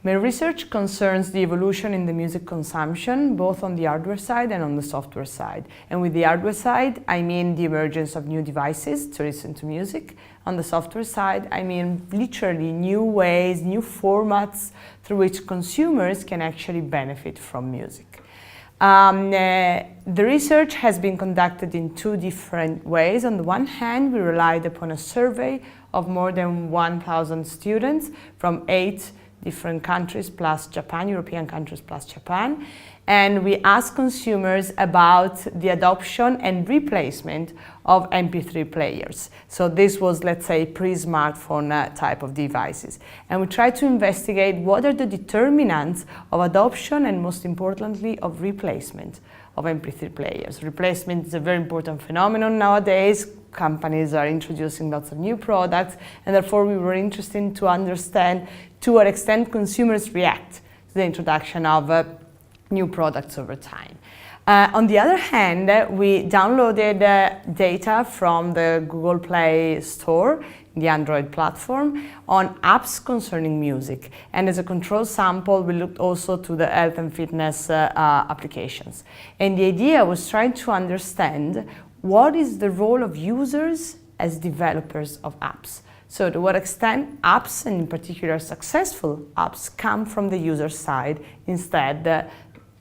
My research concerns the evolution in the music consumption, both on the hardware side and on the software side. And with the hardware side, I mean the emergence of new devices to listen to music. On the software side, I mean literally new ways, new formats through which consumers can actually benefit from music. The research has been conducted in two different ways. On the one hand, we relied upon a survey of more than 1,000 students from 8 different countries plus Japan, European countries plus Japan, and we asked consumers about the adoption and replacement of MP3 players. So this was, let's say, pre-smartphone type of devices. And we tried to investigate what are the determinants of adoption and, most importantly, of replacement of MP3 players. Replacement is a very important phenomenon nowadays. Companies are introducing lots of new products, and therefore we were interested to understand to what extent consumers react to the introduction of new products over time. On the other hand, we downloaded data from the Google Play Store, the Android platform, on apps concerning music. And as a control sample, we looked also to the health and fitness applications. And the idea was trying to understand what is the role of users as developers of apps. So to what extent apps, and in particular successful apps, come from the user side instead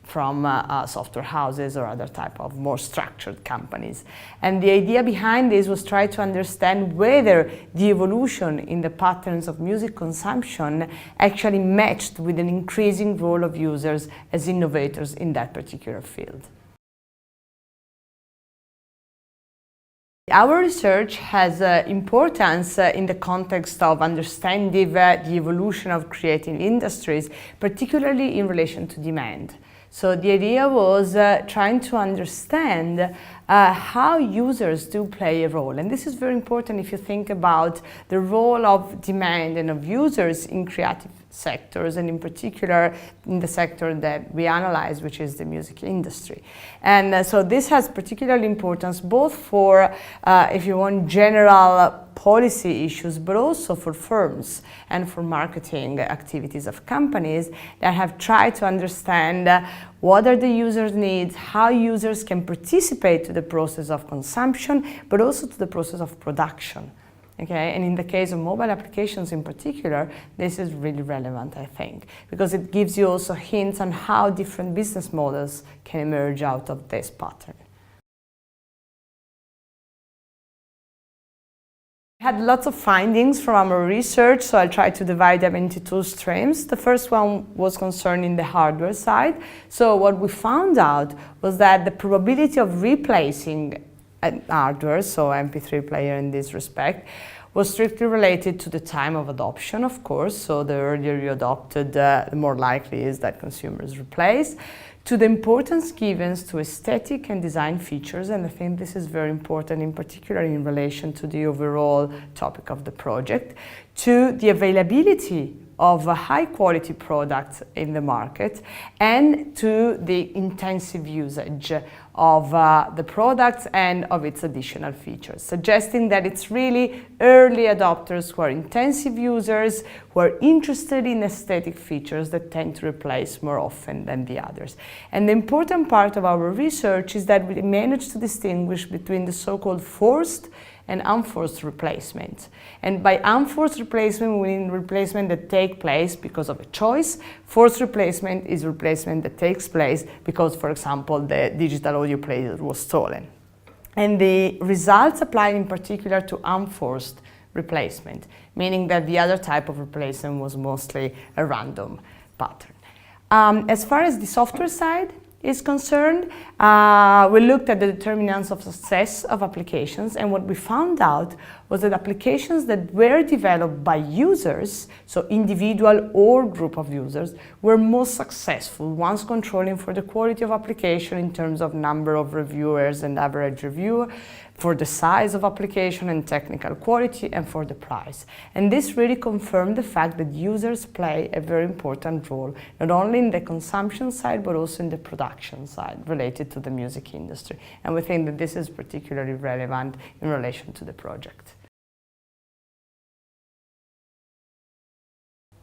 from software houses or other type of more structured companies. And the idea behind this was try to understand whether the evolution in the patterns of music consumption actually matched with an increasing role of users as innovators in that particular field. Our research has importance in the context of understanding the evolution of creative industries, particularly in relation to demand. So the idea was trying to understand how users do play a role. And this is very important if you think about the role of demand and of users in creative sectors, and in particular in the sector that we analyze, which is the music industry. And so this has particular importance both for, if you want, general policy issues, but also for firms and for marketing activities of companies that have tried to understand what are the users' needs, how users can participate to the process of consumption, but also to the process of production. Okay? And in the case of mobile applications in particular, this is really relevant, I think, because it gives you also hints on how different business models can emerge out of this pattern. We had lots of findings from our research, so I'll try to divide them into two streams. The first one was concerning the hardware side. So what we found out was that the probability of replacing hardware, so MP3 player in this respect, was strictly related to the time of adoption, of course. So the earlier you adopted, the more likely is that consumers replace. To the importance given to aesthetic and design features, and I think this is very important, in particular in relation to the overall topic of the project, to the availability of high-quality products in the market, and to the intensive usage of the products and of its additional features, suggesting that it's really early adopters who are intensive users, who are interested in aesthetic features that tend to replace more often than the others. And the important part of our research is that we managed to distinguish between the so-called forced and unforced replacement. And by unforced replacement, we mean replacement that takes place because of a choice. Forced replacement is replacement that takes place because, for example, the digital audio player was stolen. And the results apply in particular to unforced replacement, meaning that the other type of replacement was mostly a random pattern. As far as the software side is concerned, we looked at the determinants of success of applications, and what we found out was that applications that were developed by users, so individual or group of users, were most successful, ones controlling for the quality of application in terms of number of reviewers and average review, for the size of application and technical quality, and for the price. And this really confirmed the fact that users play a very important role, not only in the consumption side, but also in the production side related to the music industry. And we think that this is particularly relevant in relation to the project.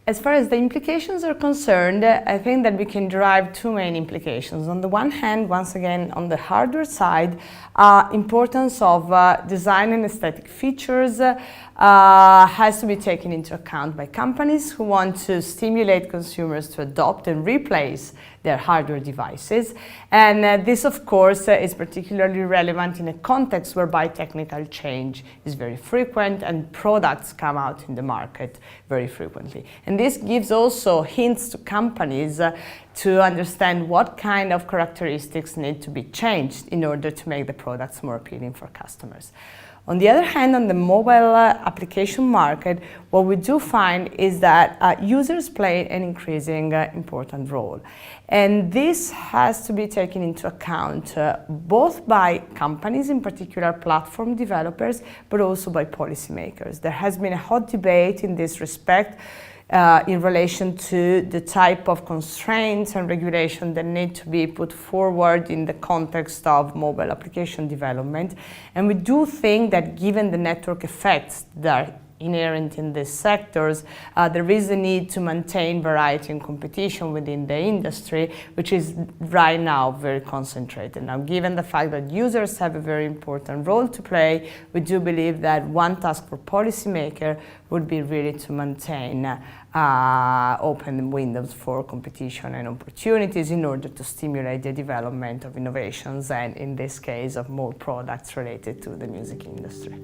As far as the implications are concerned, I think that we can derive two main implications. On the one hand, once again, on the hardware side, importance of design and aesthetic features has to be taken into account by companies who want to stimulate consumers to adopt and replace their hardware devices. And this, of course, is particularly relevant in a context whereby technical change is very frequent and products come out in the market very frequently. And this gives also hints to companies to understand what kind of characteristics need to be changed in order to make the products more appealing for customers. On the other hand, on the mobile application market, what we do find is that users play an increasing important role. And this has to be taken into account both by companies, in particular platform developers, but also by policymakers. There has been a hot debate in this respect in relation to the type of constraints and regulation that need to be put forward in the context of mobile application development. And we do think that given the network effects that are inherent in these sectors, there is a need to maintain variety and competition within the industry, which is right now very concentrated. Now, given the fact that users have a very important role to play, we do believe that one task for policymaker would be really to maintain open windows for competition and opportunities in order to stimulate the development of innovations and, in this case, of more products related to the music industry.